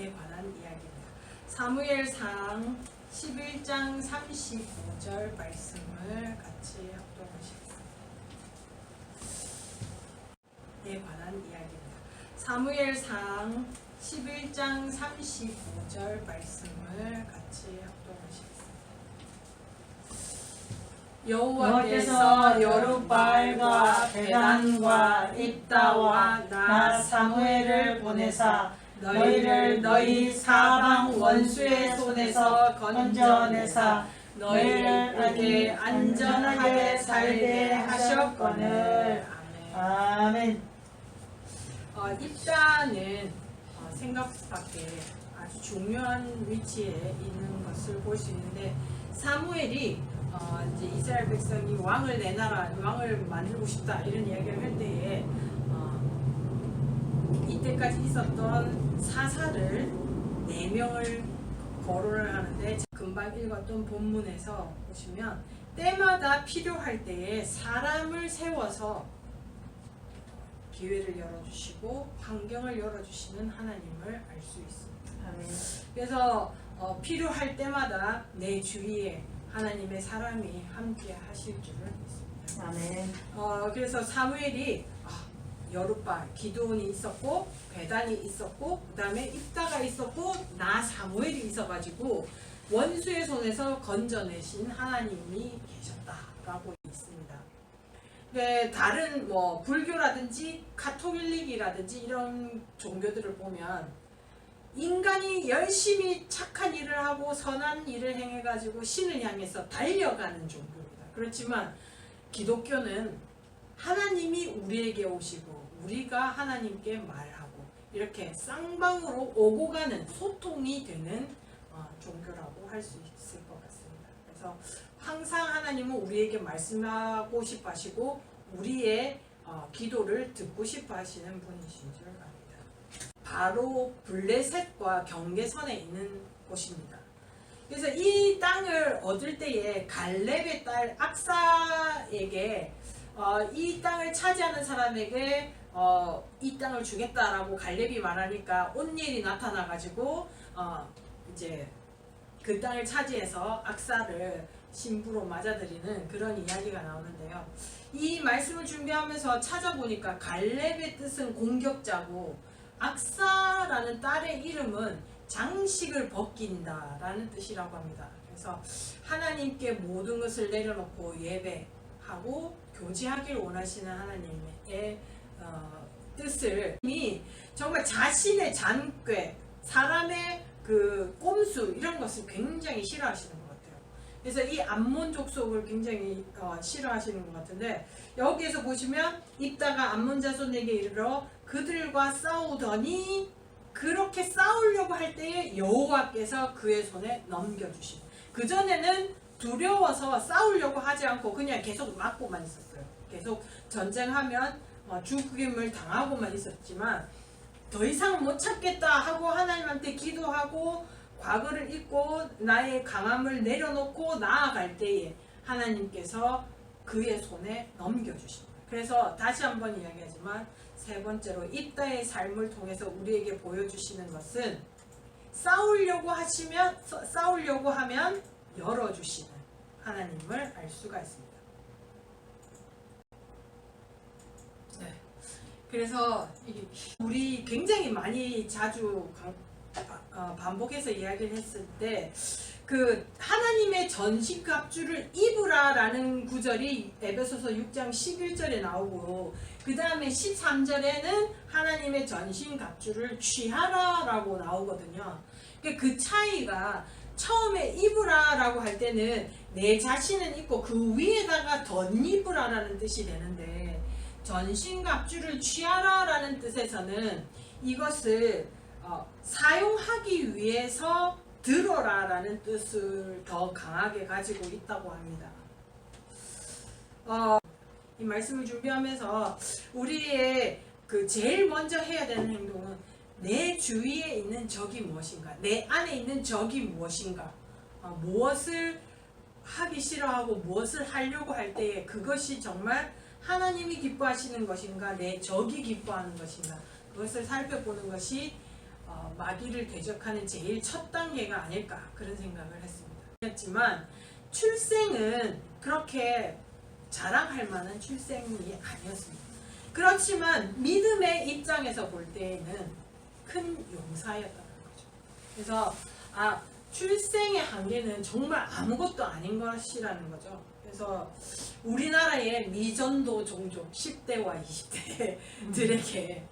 관한 이야기입니다. 사무엘상 11장 35절 말씀을 같이 합독하시겠습니다. 관한 이야기입니다. 사무엘상 11장 35절 말씀을 같이 합독하시겠습니다. 여호와께서 여룹바알과 베단과 입다와 나 사무엘을 보내사 너희를 너희 사방 원수의 손에서 건져내사 너희에게 안전하게 살게 하셨거늘. 아멘. 입다는 생각밖에 아주 중요한 위치에 있는 것을 볼 수 있는데, 사무엘이 이제 이스라엘 백성이 왕을 내놔라, 왕을 만들고 싶다 이런 이야기를 할 때에 이때까지 있었던 사사를 4명을 거론을 하는데, 금방 읽었던 본문에서 보시면 때마다 필요할 때에 사람을 세워서 기회를 열어주시고 환경을 열어주시는 하나님을 알 수 있습니다. 아멘. 그래서 필요할 때마다 내 주위에 하나님의 사람이 함께 하실 줄을 믿습니다. 아멘. 그래서 사무엘이 여룹바알, 기드온이 있었고 베단이 있었고 그 다음에 입다가 있었고 나 사무엘이 있어가지고 원수의 손에서 건져내신 하나님이 계셨다라고 있습니다. 네, 다른 불교라든지 카톨릭이라든지 이런 종교들을 보면 인간이 열심히 착한 일을 하고 선한 일을 행해가지고 신을 향해서 달려가는 종교입니다. 그렇지만 기독교는 하나님이 우리에게 오시고 우리가 하나님께 말하고 이렇게 쌍방으로 오고 가는 소통이 되는 종교라고 할 수 있을 것 같습니다. 그래서 항상 하나님은 우리에게 말씀하고 싶어 하시고 우리의 기도를 듣고 싶어 하시는 분이신 줄 압니다. 바로 블레셋과 경계선에 있는 곳입니다. 그래서 이 땅을 얻을 때에 갈렙의 딸 악사에게 이 땅을 차지하는 사람에게 이 땅을 주겠다라고 갈렙이 말하니까 온니엘이 나타나가지고 이제 그 땅을 차지해서 악사를 신부로 맞아들이는 그런 이야기가 나오는데요. 이 말씀을 준비하면서 찾아보니까 갈렙의 뜻은 공격자고 악사라는 딸의 이름은 장식을 벗긴다 라는 뜻이라고 합니다. 그래서 하나님께 모든 것을 내려놓고 예배하고 교제하기를 원하시는 하나님의 뜻을 정말 자신의 잔꾀, 사람의 그 꼼수 이런 것을 굉장히 싫어하시는 것 같아요. 그래서 이 암몬 족속을 굉장히 싫어하시는 것 같은데, 여기에서 보시면 입다가 암몬 자손에게 이르러 그들과 싸우더니 그렇게 싸우려고 할 때에 여호와께서 그의 손에 넘겨주신. 그전에는 두려워서 싸우려고 하지 않고 그냥 계속 맞고만 있었어요. 계속 전쟁하면 죽임을 당하고만 있었지만 더 이상 못 참겠다 하고 하나님한테 기도하고 과거를 잊고 나의 강함을 내려놓고 나아갈 때에 하나님께서 그의 손에 넘겨주십니다. 그래서 다시 한번 이야기하지만 세 번째로 입다의 삶을 통해서 우리에게 보여주시는 것은 싸우려고 하면 열어주시는 하나님을 알 수가 있습니다. 네. 그래서 우리 굉장히 많이 자주 반복해서 이야기를 했을 때 그 하나님의 전신갑주를 입으라라는 구절이 에베소서 6장 11절에 나오고, 그 다음에 13절에는 하나님의 전신갑주를 취하라라고 나오거든요. 그 차이가 처음에 입으라라고 할 때는 내 자신은 입고 그 위에다가 덧입으라라는 뜻이 되는데, 전신갑주를 취하라라는 뜻에서는 이것을 사용하기 위해서 들어라라는 뜻을 더 강하게 가지고 있다고 합니다. 이 말씀을 준비하면서 우리의 그 제일 먼저 해야 되는 행동은 내 주위에 있는 적이 무엇인가, 내 안에 있는 적이 무엇인가, 무엇을 하기 싫어하고 무엇을 하려고 할 때에 그것이 정말 하나님이 기뻐하시는 것인가, 내 적이 기뻐하는 것인가, 그것을 살펴보는 것이 마귀를 대적하는 제일 첫 단계가 아닐까 그런 생각을 했습니다. 했지만 출생은 그렇게 자랑할 만한 출생이 아니었습니다. 그렇지만 믿음의 입장에서 볼 때에는 큰 용사였다는 거죠. 그래서 출생의 한계는 정말 아무것도 아닌 것이라는 거죠. 그래서 우리나라의 미전도 종족 10대와 20대들에게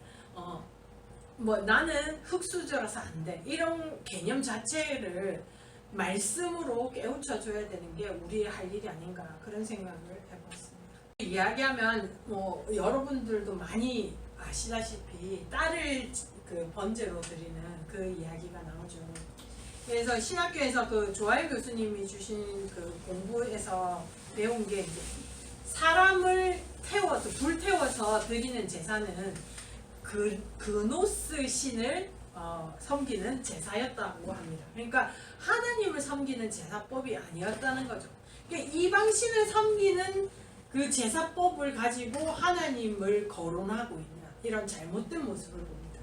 뭐 나는 흑수저라서 안 돼 이런 개념 자체를 말씀으로 깨우쳐 줘야 되는 게 우리의 할 일이 아닌가 그런 생각을 해봤습니다. 이야기하면 뭐 여러분들도 많이 아시다시피 딸을 그 번제로 드리는 그 이야기가 나오죠. 그래서 신학교에서 그 조아유 교수님이 주신 그 공부에서 배운 게 이제 사람을 태워서 불태워서 드리는 제사는 그노스 신을 섬기는 제사였다고 합니다. 그러니까 하나님을 섬기는 제사법이 아니었다는 거죠. 그러니까 이방신을 섬기는 그 제사법을 가지고 하나님을 거론하고 있는 이런 잘못된 모습을 봅니다.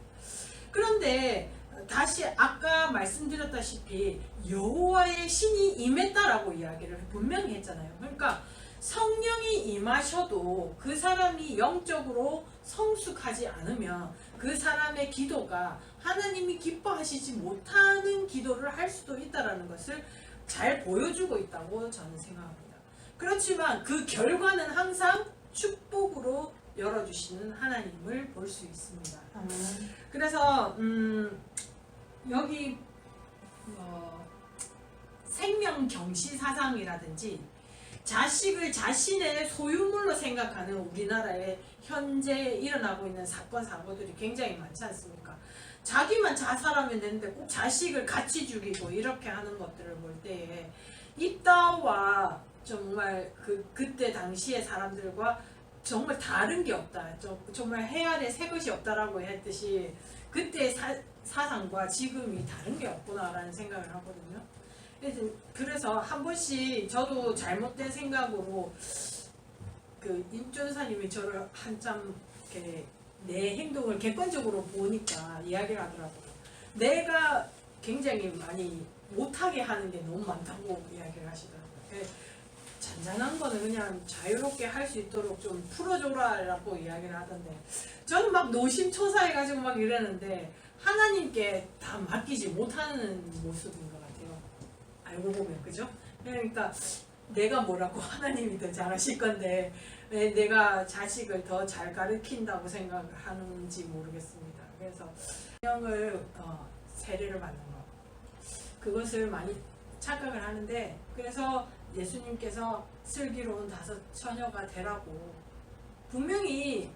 그런데 다시 아까 말씀드렸다시피 여호와의 신이 임했다라고 이야기를 분명히 했잖아요. 그러니까 성령이 임하셔도 그 사람이 영적으로 성숙하지 않으면 그 사람의 기도가 하나님이 기뻐하시지 못하는 기도를 할 수도 있다는 것을 잘 보여주고 있다고 저는 생각합니다. 그렇지만 그 결과는 항상 축복으로 열어주시는 하나님을 볼 수 있습니다. 그래서 여기 생명경시사상이라든지 자식을 자신의 소유물로 생각하는 우리나라에 현재 일어나고 있는 사건 사고들이 굉장히 많지 않습니까? 자기만 자살하면 되는데 꼭 자식을 같이 죽이고 이렇게 하는 것들을 볼 때에 이따와 정말 그때 당시의 사람들과 정말 다른 게 없다. 정말 해 아래 새 것이 없다라고 했듯이 그때의 사상과 지금이 다른 게 없구나라는 생각을 하거든요. 그래서 한 번씩 저도 잘못된 생각으로 그 임준사님이 저를 한참 이렇게 내 행동을 객관적으로 보니까 이야기를 하더라고요. 내가 굉장히 많이 못하게 하는 게 너무 많다고 이야기를 하시더라고요. 잔잔한 거는 그냥 자유롭게 할 수 있도록 좀 풀어줘라라고 이야기를 하던데 저는 막 노심초사해가지고 막 이러는데 하나님께 다 맡기지 못하는 모습인 것 같아요. 알고 보면 그죠? 그러니까 내가 뭐라고 하나님이 더 잘하실 건데 왜 내가 자식을 더 잘 가르친다고 생각하는지 모르겠습니다. 그래서 성령을 세례를 받는 것 그것을 많이 착각을 하는데 그래서 예수님께서 슬기로운 5 처녀가 되라고 분명히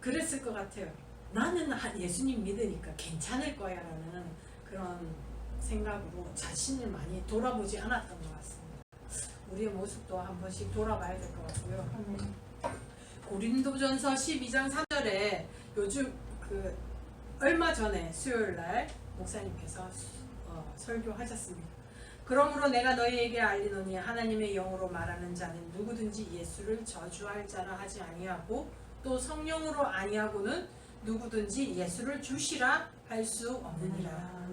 그랬을 것 같아요. 나는 예수님 믿으니까 괜찮을 거야 라는 그런 생각으로 자신을 많이 돌아보지 않았던 것 같습니다. 우리의 모습도 한 번씩 돌아봐야 될 것 같고요. 고린도전서 12장 3절에 요즘 얼마 전에 수요일날 목사님께서 설교하셨습니다. 그러므로 내가 너희에게 알리노니 하나님의 영으로 말하는 자는 누구든지 예수를 저주할 자라 하지 아니하고 또 성령으로 아니하고는 누구든지 예수를 주시라 할 수 없느니라.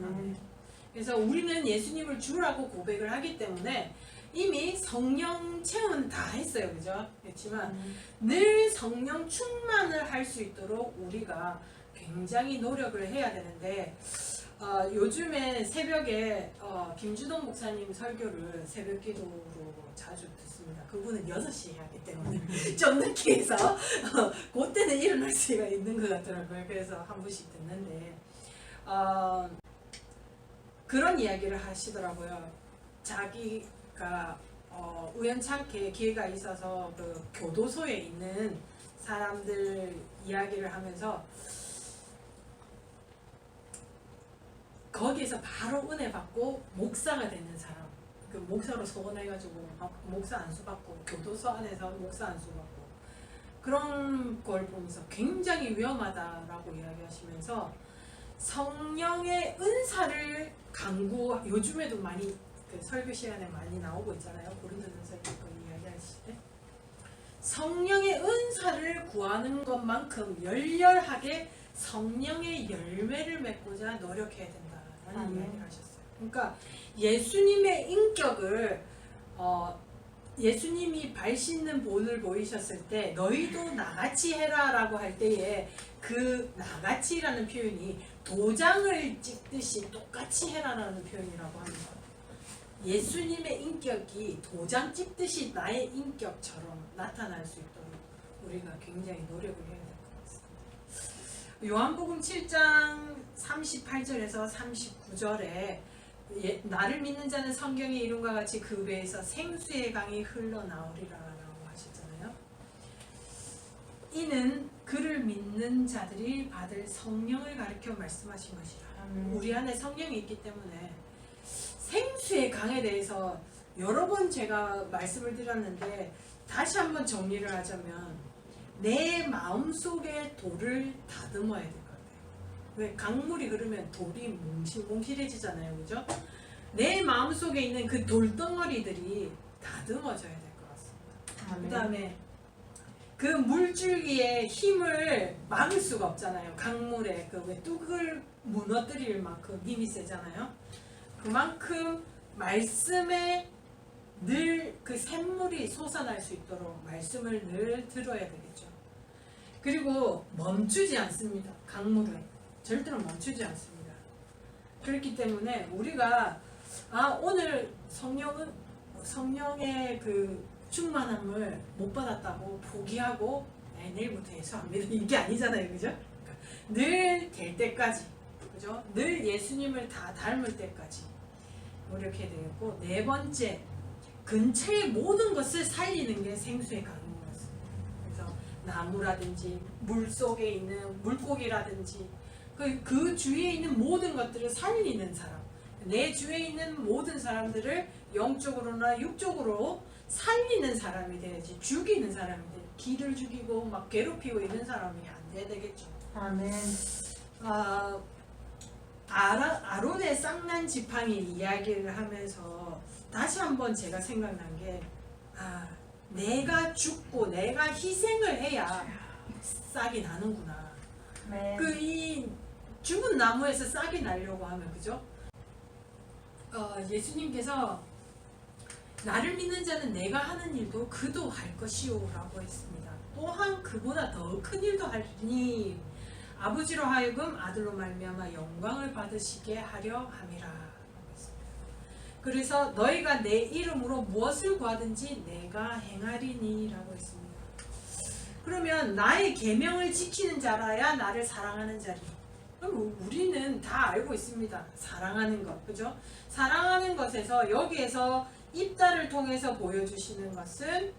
그래서 우리는 예수님을 주라고 고백을 하기 때문에 이미 성령 체험은 다 했어요. 그죠? 그렇지만 늘 성령 충만을 할 수 있도록 우리가 굉장히 노력을 해야 되는데 요즘에 새벽에 김주동 목사님 설교를 새벽 기도로 자주 듣습니다. 그분은 6시에 하기 때문에 좀 늦게 해서 그때는 일어날 수가 있는 것 같더라고요. 그래서 한 번씩 듣는데 그런 이야기를 하시더라고요. 자기가 우연찮게 기회가 있어서 그 교도소에 있는 사람들 이야기를 하면서 거기에서 바로 은혜 받고 목사가 되는 사람, 그 목사로 소원해가지고 목사 안수 받고 교도소 안에서 목사 안수 받고 그런 걸 보면서 굉장히 위험하다라고 이야기하시면서 성령의 은사를 요즘에도 많이 설교 시간에 많이 나오고 있잖아요. 고린도전서 이야기하실 때 성령의 은사를 구하는 것만큼 열렬하게 성령의 열매를 맺고자 노력해야 된다라는 아멘. 이야기를 하셨어요. 그러니까 예수님의 인격을 예수님이 발 씻는 본을 보이셨을 때 너희도 나같이 해라라고 할 때에 그 나같이라는 표현이 도장을 찍듯이 똑같이 해라라는 표현이라고 합니다. 예수님의 인격이 도장 찍듯이 나의 인격처럼 나타날 수 있도록 우리가 굉장히 노력을 해야 될 것 같습니다. 요한복음 7장 38절에서 39절에 나를 믿는 자는 성경의 이름과 같이 그 배에서 생수의 강이 흘러나오리라 라고 하셨잖아요. 이는 그를 믿는 자들이 받을 성령을 가리켜 말씀하신 것이라. 우리 안에 성령이 있기 때문에 생수의 강에 대해서 여러 번 제가 말씀을 드렸는데 다시 한번 정리를 하자면 내 마음속에 돌을 다듬어야 될 것 같아요. 왜? 강물이 흐르면 돌이 몽실몽실해지잖아요. 그죠? 내 마음속에 있는 그 돌덩어리들이 다듬어져야 될 것 같습니다. 그 다음에 그 물줄기의 힘을 막을 수가 없잖아요. 강물에 그 왜 뚝을 무너뜨릴 만큼 힘이 세잖아요. 그만큼 말씀에 늘 그 샘물이 솟아날 수 있도록 말씀을 늘 들어야 되겠죠. 그리고 멈추지 않습니다. 강물은 절대로 멈추지 않습니다. 그렇기 때문에 우리가 오늘 성령의 그 충만함을 못 받았다고 포기하고 내일부터 예수합니다 이게 아니잖아요. 그죠? 늘 될 때까지, 그죠? 늘 예수님을 다 닮을 때까지 노력해야 되겠고, 네 번째, 근처의 모든 것을 살리는 게 생수의 강인 것 같습니다. 그래서 나무라든지 물 속에 있는 물고기라든지 그 주위에 있는 모든 것들을 살리는 사람, 내 주위에 있는 모든 사람들을 영적으로나 육적으로 살리는 사람이 돼야지 죽이는 사람이 돼. 기를 죽이고 막 괴롭히고 있는 사람이 안 돼야 되겠죠. 아멘. 아론의 쌍난 지팡이 이야기를 하면서 다시 한번 제가 생각난 게 내가 죽고 내가 희생을 해야 싹이 나는구나. 네. 이 죽은 나무에서 싹이 나려고 하면, 그죠? 예수님께서 나를 믿는 자는 내가 하는 일도 그도 할 것이오 라고 했습니다. 또한 그보다 더 큰 일도 하리니 아버지로 하여금 아들로 말미암아 영광을 받으시게 하려 함이라 라고 했습니다. 그래서 너희가 내 이름으로 무엇을 구하든지 내가 행하리니 라고 했습니다. 그러면 나의 계명을 지키는 자라야 나를 사랑하는 자리. 그럼 우리는 다 알고 있습니다. 사랑하는 것, 그죠? 사랑하는 것에서 여기에서 입다를 통해서 보여주시는 것은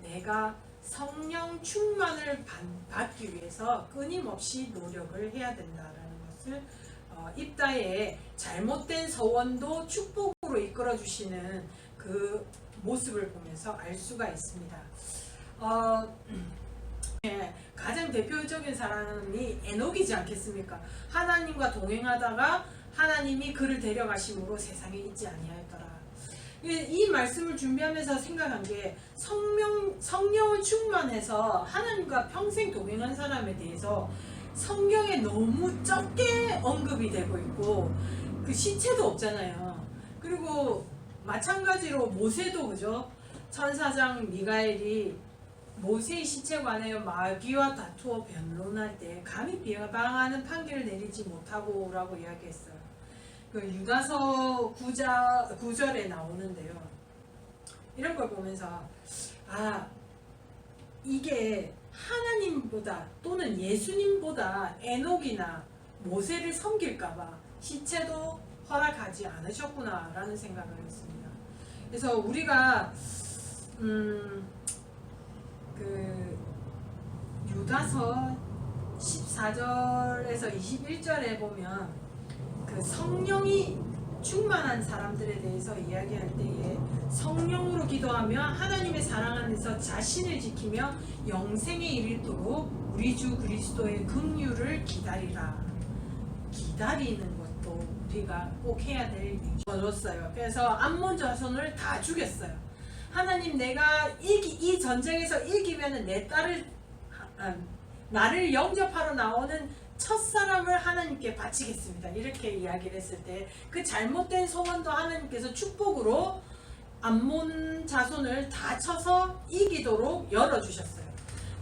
내가 성령 충만을 받기 위해서 끊임없이 노력을 해야 된다라는 것을 입다의 잘못된 서원도 축복으로 이끌어 주시는 그 모습을 보면서 알 수가 있습니다. 가장 대표적인 사람이 에녹이지 않겠습니까? 하나님과 동행하다가 하나님이 그를 데려가심으로 세상에 있지 아니하였더라. 이 말씀을 준비하면서 생각한 게 성령을 충만해서 하나님과 평생 동행한 사람에 대해서 성경에 너무 적게 언급이 되고 있고 그 시체도 없잖아요. 그리고 마찬가지로 모세도, 그죠? 천사장 미가엘이 모세의 시체에 관하여 마귀와 다투어 변론할 때 감히 비방하는 판결을 내리지 못하고 라고 이야기했어요. 그 유다서 9절에 나오는데요. 이런 걸 보면서 이게 하나님보다 또는 예수님보다 에녹이나 모세를 섬길까봐 시체도 허락하지 않으셨구나 라는 생각을 했습니다. 그래서 우리가 그 유다서 14절에서 21절에 보면 그 성령이 충만한 사람들에 대해서 이야기할 때에 성령으로 기도하며 하나님의 사랑 안에서 자신을 지키며 영생에 이르도록 우리 주 그리스도의 긍휼을 기다리라. 기다리는 것도 우리가 꼭 해야 될 일이었어요. 그래서 암몬 자손을 다 죽였어요. 하나님, 내가 이 전쟁에서 이기면은 내 딸을 나를 영접하러 나오는 첫사람을 하나님께 바치겠습니다. 이렇게 이야기를 했을 때 그 잘못된 소원도 하나님께서 축복으로 암몬 자손을 다 쳐서 이기도록 열어주셨어요.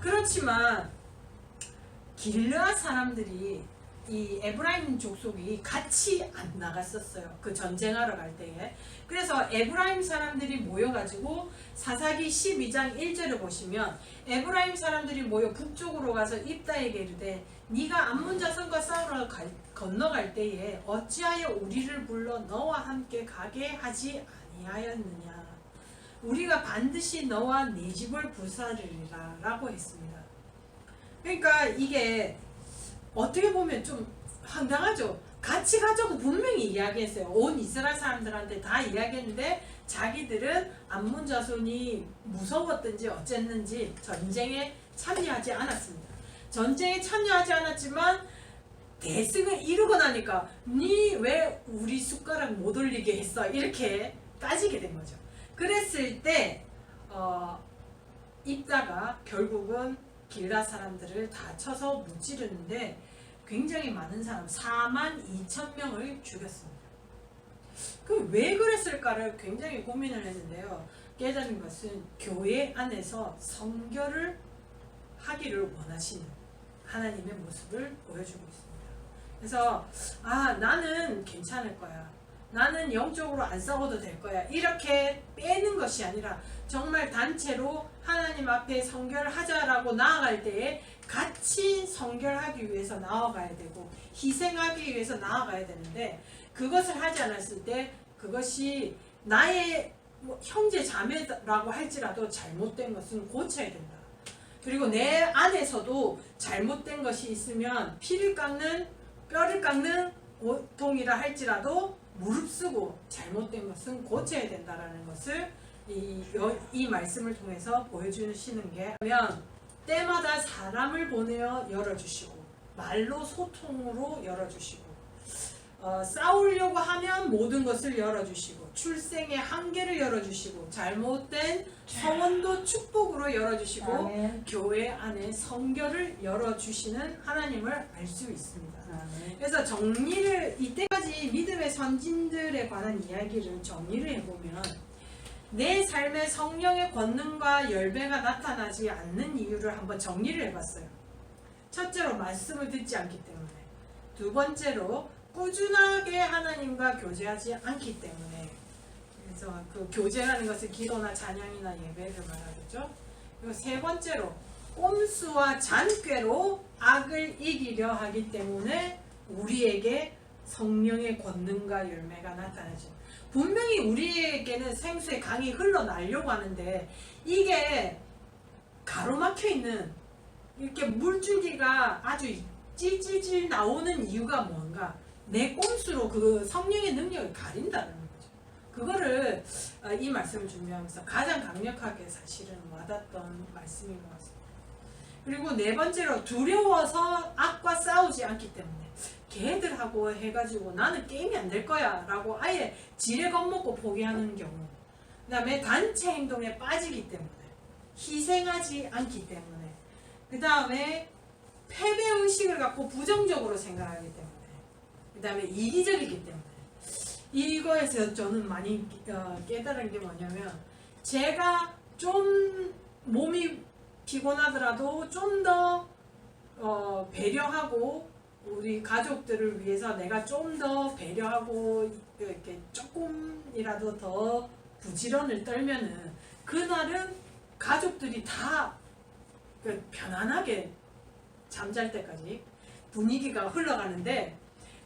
그렇지만 길르앗 사람들이 이 에브라임 족속이 같이 안 나갔었어요. 그 전쟁하러 갈 때에. 그래서 에브라임 사람들이 모여가지고 사사기 12장 1절을 보시면 에브라임 사람들이 모여 북쪽으로 가서 입다에게 이르되 네가 암몬 자손과 싸우러 건너갈 때에 어찌하여 우리를 불러 너와 함께 가게 하지 아니하였느냐. 우리가 반드시 너와 네 집을 불사르리라 라고 했습니다. 그러니까 이게 어떻게 보면 좀 황당하죠. 같이 가자고 분명히 이야기했어요. 온 이스라엘 사람들한테 다 이야기했는데 자기들은 암몬 자손이 무서웠든지 어쨌는지 전쟁에 참여하지 않았습니다. 전쟁에 참여하지 않았지만 대승을 이루고 나니까 니 왜 우리 숟가락 못 올리게 했어? 이렇게 따지게 된 거죠. 그랬을 때 입다가 결국은 길르앗 사람들을 다 쳐서 무찌르는데 굉장히 많은 사람 42,000명을 죽였습니다. 그 왜 그랬을까를 굉장히 고민을 했는데요. 깨달은 것은 교회 안에서 성결을 하기를 원하시는 하나님의 모습을 보여주고 있습니다. 그래서 나는 괜찮을 거야. 나는 영적으로 안 싸워도 될 거야. 이렇게 빼는 것이 아니라 정말 단체로 하나님 앞에 성결하자라고 나아갈 때에 같이 성결하기 위해서 나아가야 되고 희생하기 위해서 나아가야 되는데 그것을 하지 않았을 때 그것이 나의 형제 자매라고 할지라도 잘못된 것은 고쳐야 된다. 그리고 내 안에서도 잘못된 것이 있으면 피를 깎는 뼈를 깎는 고통이라 할지라도 무릅쓰고 잘못된 것은 고쳐야 된다라는 것을 이 말씀을 통해서 보여주시는 게 때마다 사람을 보내어 열어주시고 말로 소통으로 열어주시고 싸우려고 하면 모든 것을 열어주시고 출생의 한계를 열어주시고 잘못된 서원도 축복으로 열어주시고 아멘. 교회 안에 성결을 열어주시는 하나님을 알 수 있습니다. 아멘. 그래서 정리를 이때까지 믿음의 선진들에 관한 이야기를 정리를 해보면 내 삶에 성령의 권능과 열매가 나타나지 않는 이유를 한번 정리를 해봤어요. 첫째로 말씀을 듣지 않기 때문에, 두 번째로 꾸준하게 하나님과 교제하지 않기 때문에, 그래서 그 교제라는 것은 기도나 찬양이나 예배를 말하겠죠. 그리고 세 번째로 꼼수와 잔꾀로 악을 이기려 하기 때문에 우리에게 성령의 권능과 열매가 나타나죠. 분명히 우리에게는 생수의 강이 흘러나려고 하는데 이게 가로막혀 있는 이렇게 물줄기가 아주 찔찔찔 나오는 이유가 뭔가? 내 꼼수로 그 성령의 능력을 가린다는 거죠. 그거를 이 말씀을 준비하면서 가장 강력하게 사실은 와닿던 말씀인 것 같습니다. 그리고 네 번째로 두려워서 악과 싸우지 않기 때문에 걔들하고 해가지고 나는 게임이 안 될 거야 라고 아예 지레 겁먹고 포기하는 경우, 그 다음에 단체 행동에 빠지기 때문에 희생하지 않기 때문에, 그 다음에 패배의식을 갖고 부정적으로 생각하기 때문에, 그 다음에 이기적이기 때문에, 이거에서 저는 많이 깨달은 게 뭐냐면 제가 좀 몸이 피곤하더라도 좀 더 배려하고 우리 가족들을 위해서 내가 좀 더 배려하고 이렇게 조금이라도 더 부지런을 떨면은 그날은 가족들이 다 편안하게 잠잘 때까지 분위기가 흘러가는데,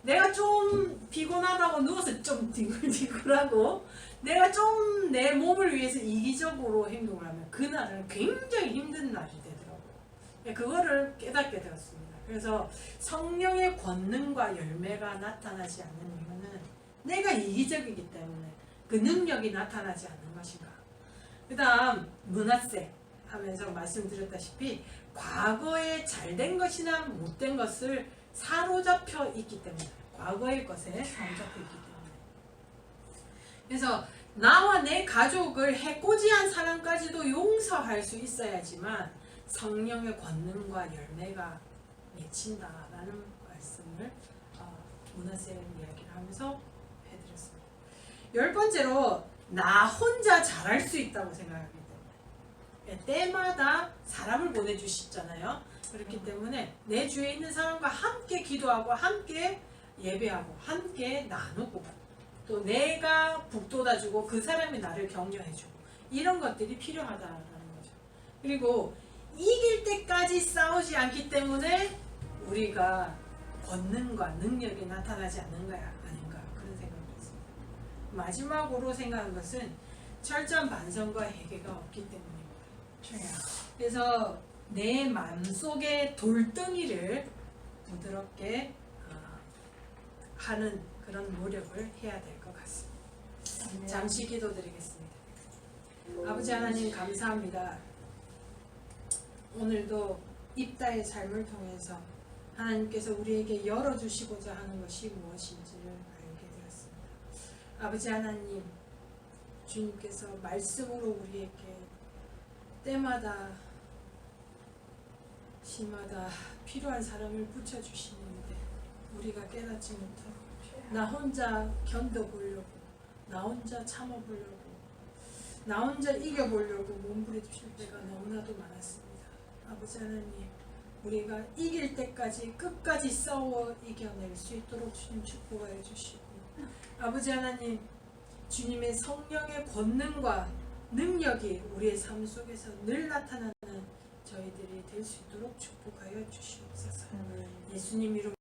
내가 좀 피곤하다고 누워서 좀 뒹굴뒹굴하고 내가 좀 내 몸을 위해서 이기적으로 행동을 하면 그날은 굉장히 힘든 날이 되더라고요. 그거를 깨닫게 되었습니다. 그래서 성령의 권능과 열매가 나타나지 않는 이유는 내가 이기적이기 때문에 그 능력이 나타나지 않는 것인가. 그 다음 므낫세 하면서 말씀드렸다시피 과거에 잘된 것이나 못된 것을 사로잡혀 있기 때문에, 과거의 것에 사로잡혀 있기 때문에, 그래서 나와 내 가족을 해코지한 사람까지도 용서할 수 있어야지만 성령의 권능과 열매가 맺힌다라는 말씀을 문화쌤 이야기를 하면서 해드렸습니다. 10번째로 나 혼자 잘할 수 있다고 생각하기 때문에 때마다 사람을 보내주시잖아요. 그렇기 때문에 내 주위에 있는 사람과 함께 기도하고 함께 예배하고 함께 나누고 또 내가 북돋아주고 그 사람이 나를 격려해주고 이런 것들이 필요하다라는 거죠. 그리고 이길 때까지 싸우지 않기 때문에 우리가 권능과 능력이 나타나지 않는 거야 아닌가 그런 생각이 있습니다. 마지막으로 생각한 것은 철저한 반성과 회개가 없기 때문입니다. 그래서 내 마음속의 돌덩이를 부드럽게 하는 그런 노력을 해야 될 것 같습니다. 잠시 기도드리겠습니다. 아버지 하나님 감사합니다. 오늘도 입다의 삶을 통해서 하나님께서 우리에게 열어주시고자 하는 것이 무엇인지를 알게 되었습니다. 아버지 하나님, 주님께서 말씀으로 우리에게 때마다 시마다 필요한 사람을 붙여주시는데 우리가 깨닫지 못하고 나 혼자 견뎌보려고 나 혼자 참아보려고 나 혼자 이겨보려고 몸부림칠 때가 너무나도 많았습니다. 아버지 하나님, 우리가 이길 때까지 끝까지 싸워 이겨낼 수 있도록 주님 축복하여 주시고 아버지 하나님, 주님의 성령의 권능과 능력이 우리의 삶 속에서 늘 나타나는 저희들이 될 수 있도록 축복하여 주시옵소서. 예수님 이름